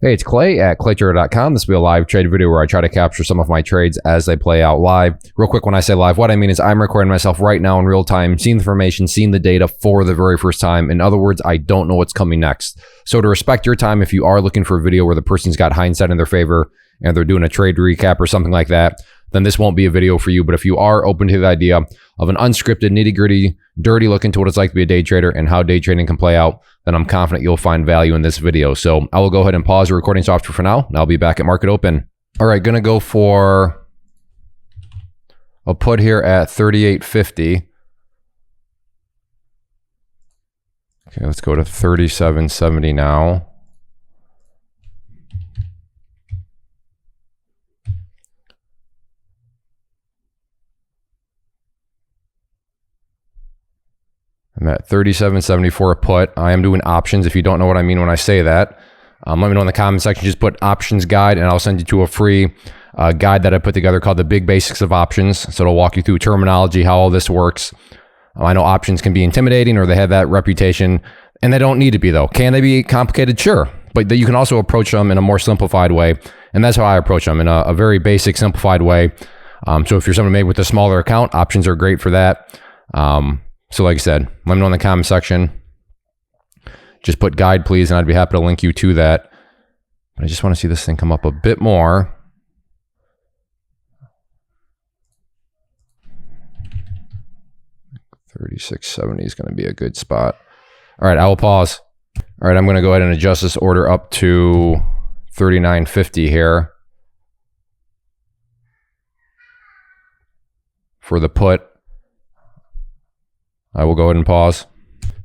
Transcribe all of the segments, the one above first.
Hey, it's Clay at claytrader.com. This will be a live trade video where I try to capture some of my trades as they play out live. Real quick, when I say live, what I mean is I'm recording myself right now in real time, seeing the information, seeing the data for the very first time. In other words, I don't know what's coming next. So to respect your time, if you are looking for a video where the person's got hindsight in their favor and they're doing a trade recap or something like that, then this won't be a video for you. But if you are open to the idea of an unscripted, nitty-gritty, dirty look into what it's like to be a day trader and how day trading can play out, then I'm confident you'll find value in this video. So I will go ahead and pause the recording software for now, and I'll be back at market open. All right, gonna go for a put here at 38.50. Okay, let's go to 37.70 now. I'm at 37.74 a put. I am doing options if you don't know what I mean when I say that. Let me know in the comment section. Just put options guide and I'll send you to a free guide that I put together called the Big Basics of Options. So it'll walk you through terminology, how all this works. I know options can be intimidating or they have that reputation, and they don't need to be though. Can they be complicated? Sure. But you can also approach them in a more simplified way. And that's how I approach them, in a very basic, simplified way. So if you're someone made with a smaller account, options are great for that. So like I said, let me know in the comment section. Just put guide, please, and I'd be happy to link you to that. But I just want to see this thing come up a bit more. $36.70 is going to be a good spot. All right, I will pause. All right, I'm going to go ahead and adjust this order up to $39.50 here for the put. I will go ahead and pause.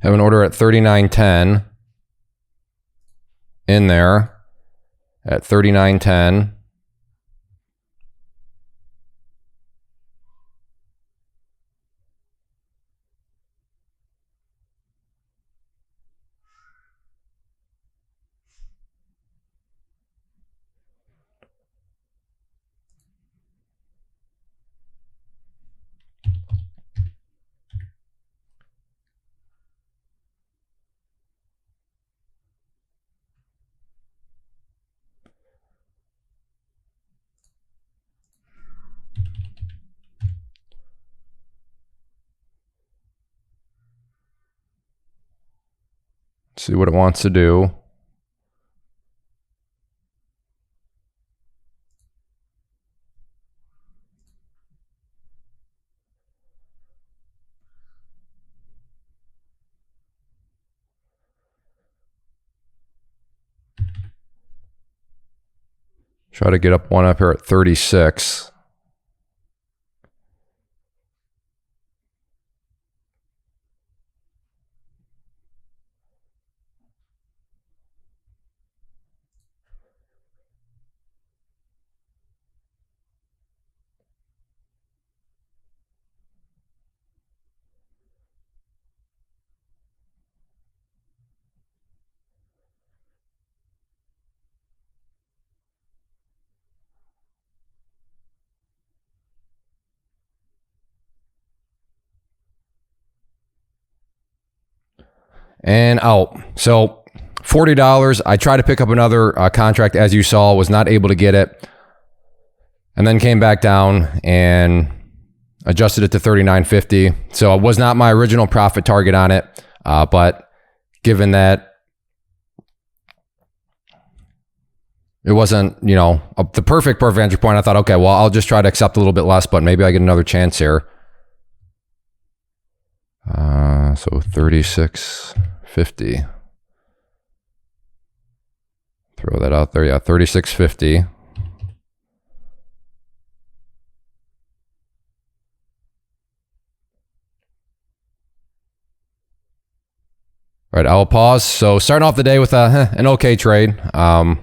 Have an order at 39.10 in there at 39.10. See what it wants to do. Try to get up one up here at 36. And out. So $40. I tried to pick up another contract, as you saw, was not able to get it, and then came back down and adjusted it to $39.50. So it was not my original profit target on it, but given that it wasn't, you know, the perfect entry point, I thought, okay, well, I'll just try to accept a little bit less, but maybe I get another chance here. So 36.50. Throw that out there. Yeah, 36.50. All right, I'll pause. So starting off the day with an okay trade. Had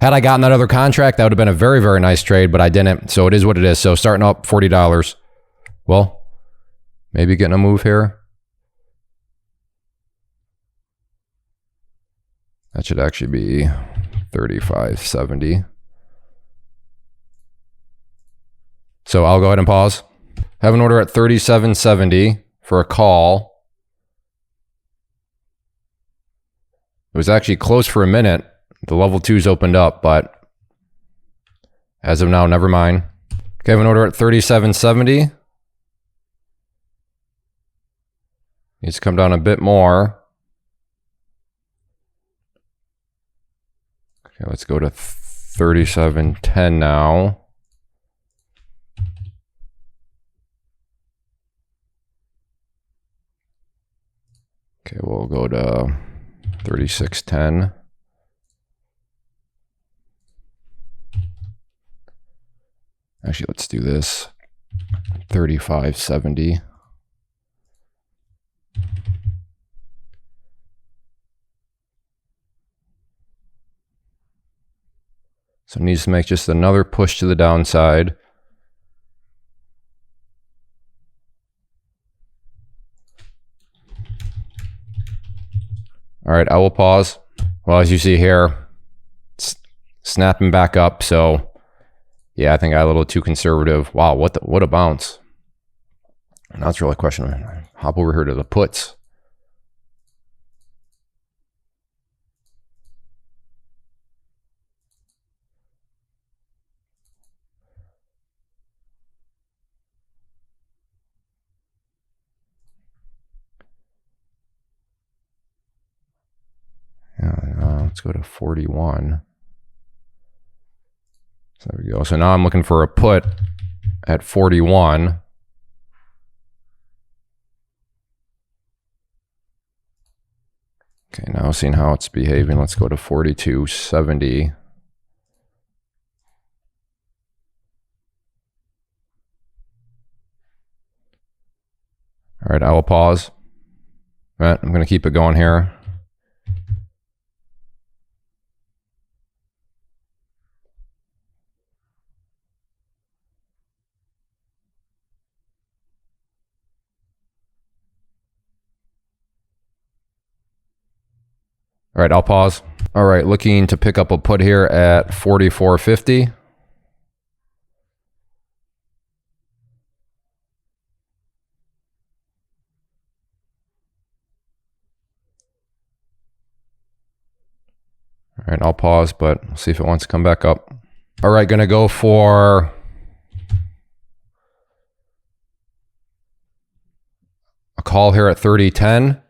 I gotten that other contract, that would have been a very, very nice trade, but I didn't. So it is what it is. So starting up $40. Well, maybe getting a move here. That should actually be 35.70. So I'll go ahead and pause. Have an order at 37.70 for a call. It was actually close for a minute. the level 2's opened up, but as of now, never mind. Okay, I have an order at 37.70. Needs to come down a bit more. Okay, let's go to 37.10 now. Okay, we'll go to 36.10. Actually, let's do this. 35.70. So it needs to make just another push to the downside. All right, I will pause. Well, as you see here, it's snapping back up. So yeah, I think I got a little too conservative. Wow, what a bounce. Now it's really a question of hop over here to the puts. Let's go to 41. So there we go. So now I'm looking for a put at 41. Okay, now seeing how it's behaving, let's go to 42.70. All right, I will pause. All right, I'm going to keep it going here. All right, I'll pause. All right, looking to pick up a put here at 44.50. All right, I'll pause, but we'll see if it wants to come back up. All right, gonna go for a call here at 30.10.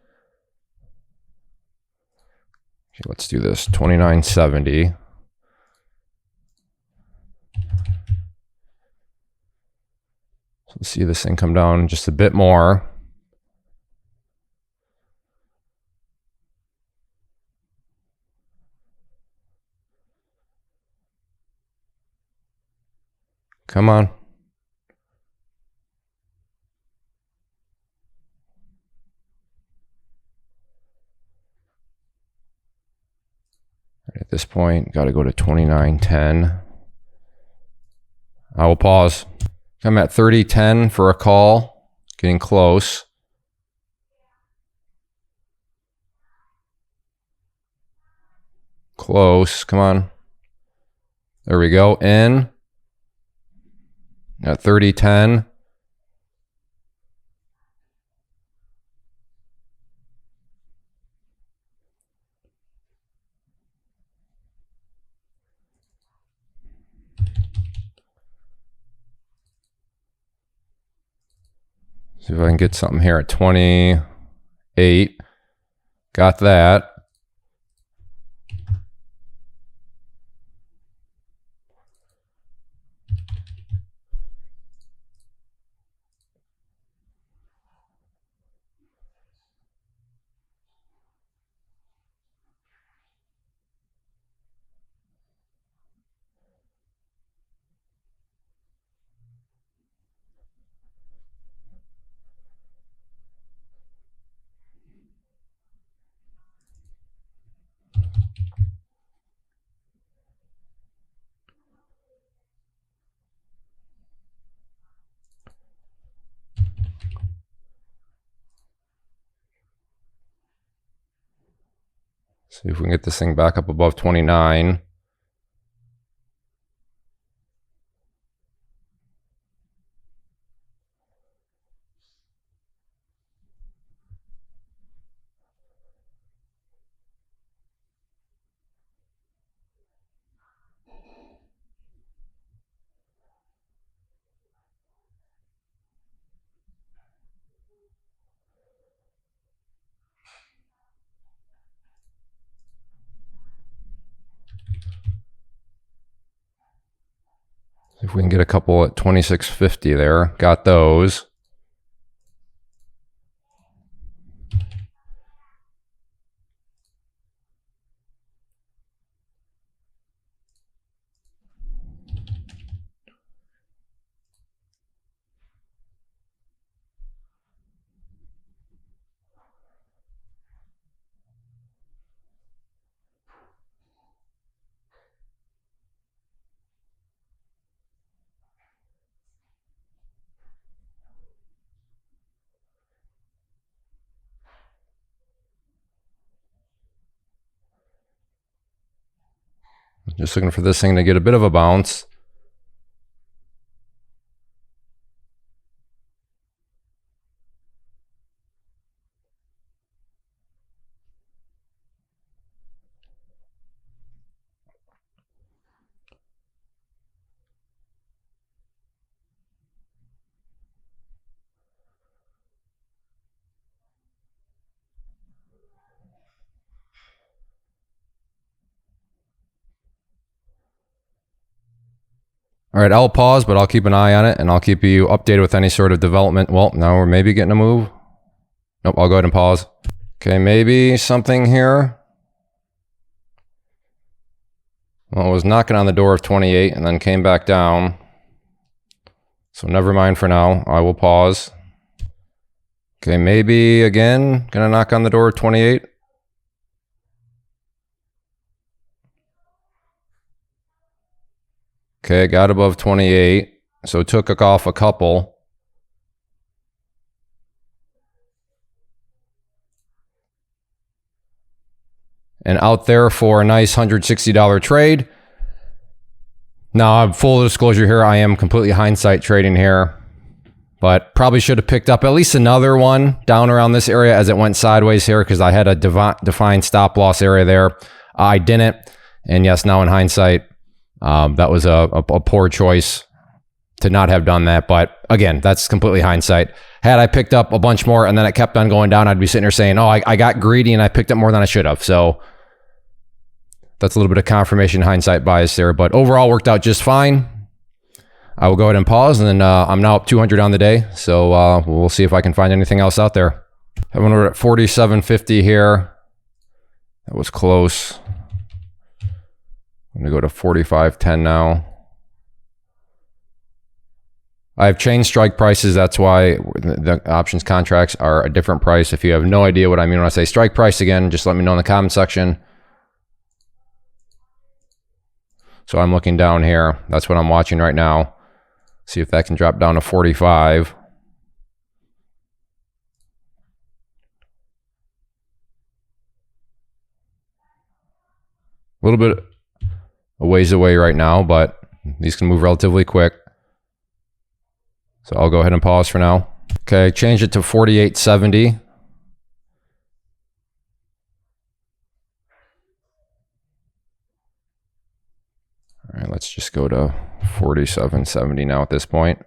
Okay, let's do this, 29.70. So let's see this thing come down just a bit more. Come on. At this point, got to go to 29.10. I will pause. I'm at 30.10 for a call. Getting close. Close. Come on. There we go. In. At 30.10. See if I can get something here at 28. Got that. See if we can get this thing back up above 29. If we can get a couple at 26.50 there, got those. Just looking for this thing to get a bit of a bounce. All right, I'll pause, but I'll keep an eye on it, and I'll keep you updated with any sort of development. Well, now we're maybe getting a move. Nope, I'll go ahead and pause. Okay, maybe something here. Well, it was knocking on the door of 28 and then came back down. So never mind for now. I will pause. Okay, maybe again, gonna knock on the door of 28. Okay, got above 28. So took off a couple. And out there for a nice $160 trade. Now, full disclosure here, I am completely hindsight trading here. But probably should have picked up at least another one down around this area as it went sideways here, because I had a defined stop loss area there. I didn't. And yes, now in hindsight, that was a poor choice to not have done that. But again, that's completely hindsight. Had I picked up a bunch more and then it kept on going down, I'd be sitting here saying, oh, I got greedy and I picked up more than I should have. So that's a little bit of confirmation hindsight bias there. But overall, worked out just fine. I will go ahead and pause, and then I'm now up 200 on the day. So we'll see if I can find anything else out there. Having we're at 47.50 here. That was close. I'm going to go to 45.10 now. I have changed strike prices. That's why the options contracts are a different price. If you have no idea what I mean when I say strike price, again, just let me know in the comment section. So I'm looking down here. That's what I'm watching right now. See if that can drop down to 45. A little bit a ways away right now, but these can move relatively quick. So I'll go ahead and pause for now. Okay, change it to 48.70. All right, let's just go to 47.70 now at this point.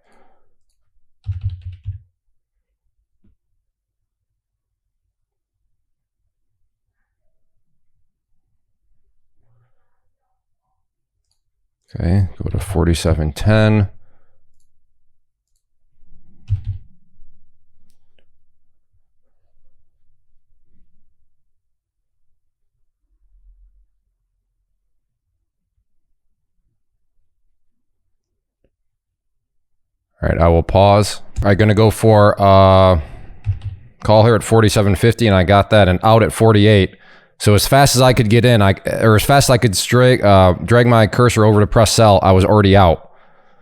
Okay, go to 47.10. All right, I will pause. All right, going to go for call here at 47.50, and I got that, and out at 48. So as fast as I could get in, or as fast as I could drag my cursor over to press sell, I was already out.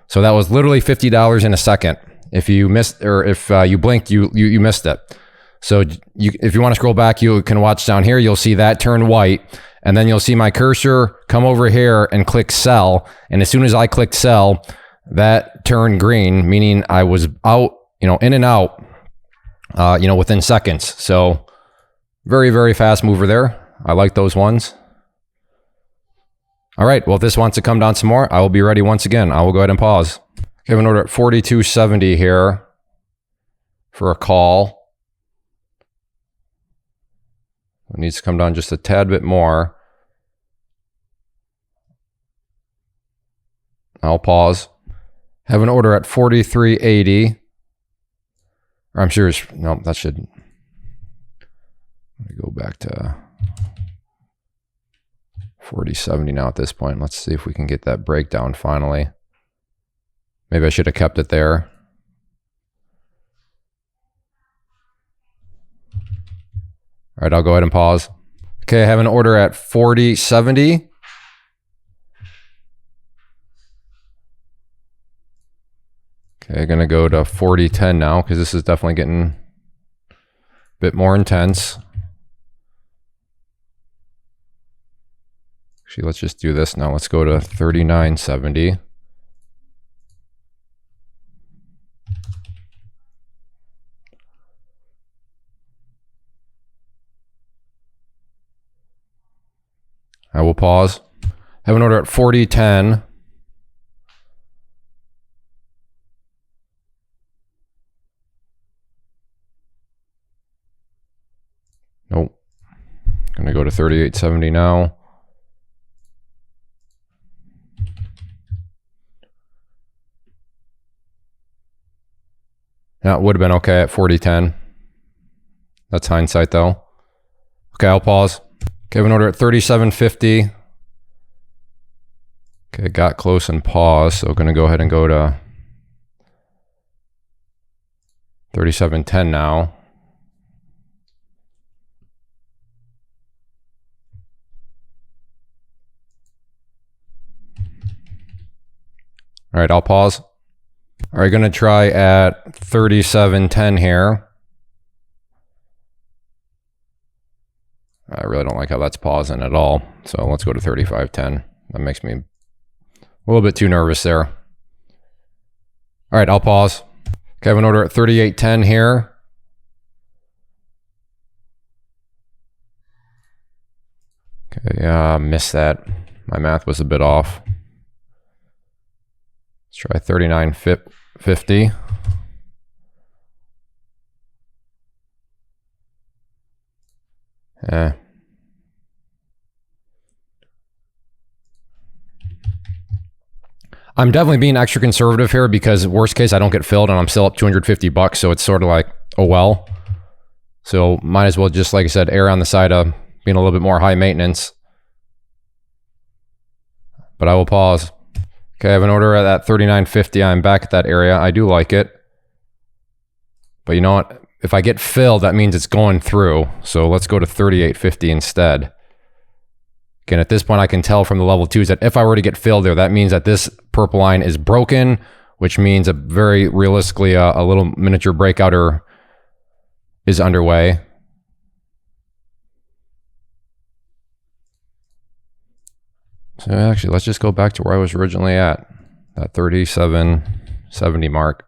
So that was literally $50 in a second. If you missed, or if you blinked, you missed it. So if you want to scroll back, you can watch down here. You'll see that turn white, and then you'll see my cursor come over here and click sell. And as soon as I clicked sell, that turned green, meaning I was out, in and out, within seconds. So very, very fast mover there. I like those ones. All right. Well, if this wants to come down some more, I will be ready once again. I will go ahead and pause. Okay, I have an order at 42.70 here for a call. It needs to come down just a tad bit more. I'll pause. Have an order at 43.80. I'm serious. No, that should. Let me go back to 40.70 now at this point. Let's see if we can get that breakdown finally. Maybe I should have kept it there. All right, I'll go ahead and pause. Okay, I have an order at 40.70. Okay, gonna go to 40.10 now because this is definitely getting a bit more intense. Actually, let's just do this now. Let's go to 39.70. I will pause. Have an order at 40.10. Nope. Gonna go to 38.70 now. That would have been okay at 40.10. That's hindsight though. Okay, I'll pause. Okay, I have an order at 37.50. Okay, got close and paused, so gonna go ahead and go to 37.10 now. All right, I'll pause. All right, gonna try at 37.10 here. I really don't like how that's pausing at all. So let's go to 35.10. That makes me a little bit too nervous there. All right, I'll pause. Okay, I have an order at 38.10 here. Okay, missed that. My math was a bit off. Let's try 39.50. I'm definitely being extra conservative here because worst case I don't get filled and I'm still up 250 bucks, so it's sort of like, oh well. So might as well just, like I said, err on the side of being a little bit more high maintenance. But I will pause. Okay, I have an order at that 39.50. I'm back at that area. I do like it. But you know what? If I get filled, that means it's going through. So let's go to 38.50 instead. Again, at this point, I can tell from the level 2s that if I were to get filled there, that means that this purple line is broken, which means a very realistically a little miniature breakout is underway. So actually, let's just go back to where I was originally at, that 37.70 mark.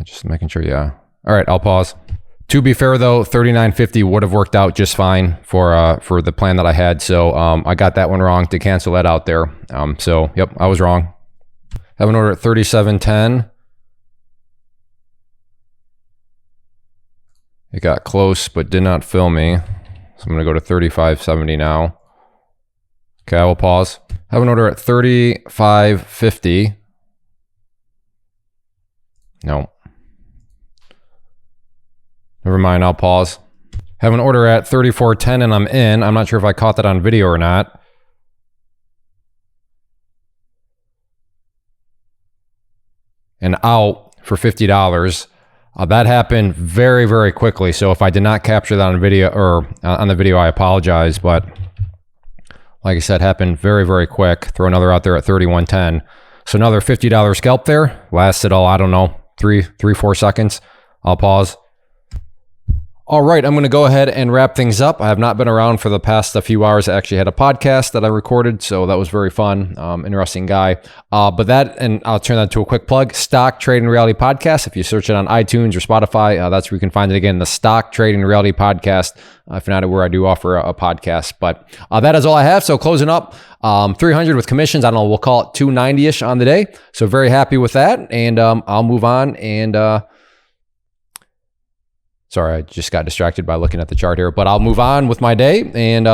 Just making sure, yeah. All right, I'll pause. To be fair though, 39.50 would have worked out just fine for the plan that I had. So I got that one wrong to cancel that out there. So yep, I was wrong. Have an order at 37.10. It got close, but did not fill me. So I'm gonna go to 35.70 now. Okay, I will pause. Have an order at 35.50. No. Never mind, I'll pause. Have an order at 34.10 and I'm in. I'm not sure if I caught that on video or not. And out for $50. That happened very, very quickly. So if I did not capture that on video or on the video, I apologize. But like I said, happened very, very quick. Throw another out there at 31.10. So another $50 scalp there. Lasted all, I don't know, 4 seconds. I'll pause. All right, I'm going to go ahead and wrap things up. I have not been around for the past few hours. I actually had a podcast that I recorded, so that was very fun. Interesting guy. But that, and I'll turn that to a quick plug, Stock Trading Reality Podcast. If you search it on iTunes or Spotify, that's where you can find it again, the Stock Trading Reality Podcast. If you're not aware, I do offer a podcast. But that is all I have. So closing up, 300 with commissions. I don't know, we'll call it 290-ish on the day. So very happy with that. And I'll move on and Sorry, I just got distracted by looking at the chart here, but I'll move on with my day, and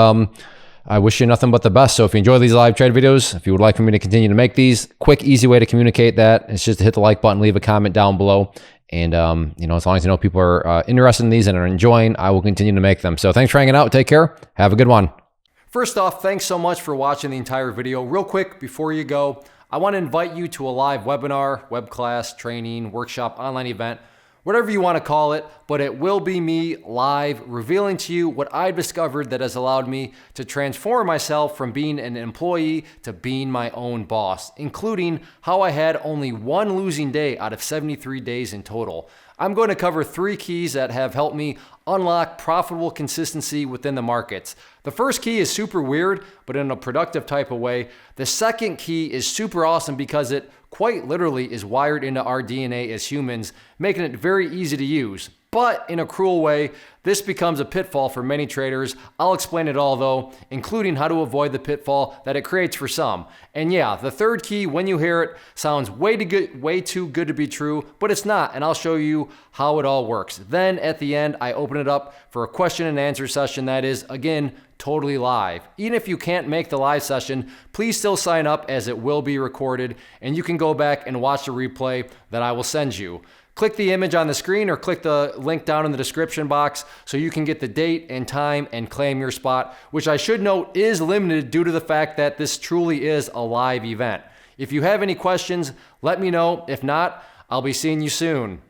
I wish you nothing but the best. So if you enjoy these live trade videos, if you would like for me to continue to make these, quick, easy way to communicate that is just to hit the like button, leave a comment down below. And, as long as you know people are interested in these and are enjoying, I will continue to make them. So thanks for hanging out. Take care. Have a good one. First off, thanks so much for watching the entire video. Real quick, before you go, I want to invite you to a live webinar, web class, training, workshop, online event, whatever you want to call it, but it will be me live revealing to you what I've discovered that has allowed me to transform myself from being an employee to being my own boss, including how I had only one losing day out of 73 days in total. I'm going to cover 3 keys that have helped me unlock profitable consistency within the markets. The first key is super weird, but in a productive type of way. The second key is super awesome because it quite literally is wired into our DNA as humans, making it very easy to use. But in a cruel way, this becomes a pitfall for many traders. I'll explain it all though, including how to avoid the pitfall that it creates for some. And yeah, the third key, when you hear it, sounds way too good to be true, but it's not, and I'll show you how it all works. Then at the end, I open it up for a question and answer session that is, again, totally live. Even if you can't make the live session, please still sign up as it will be recorded, and you can go back and watch the replay that I will send you. Click the image on the screen or click the link down in the description box so you can get the date and time and claim your spot, which I should note is limited due to the fact that this truly is a live event. If you have any questions, let me know. If not, I'll be seeing you soon.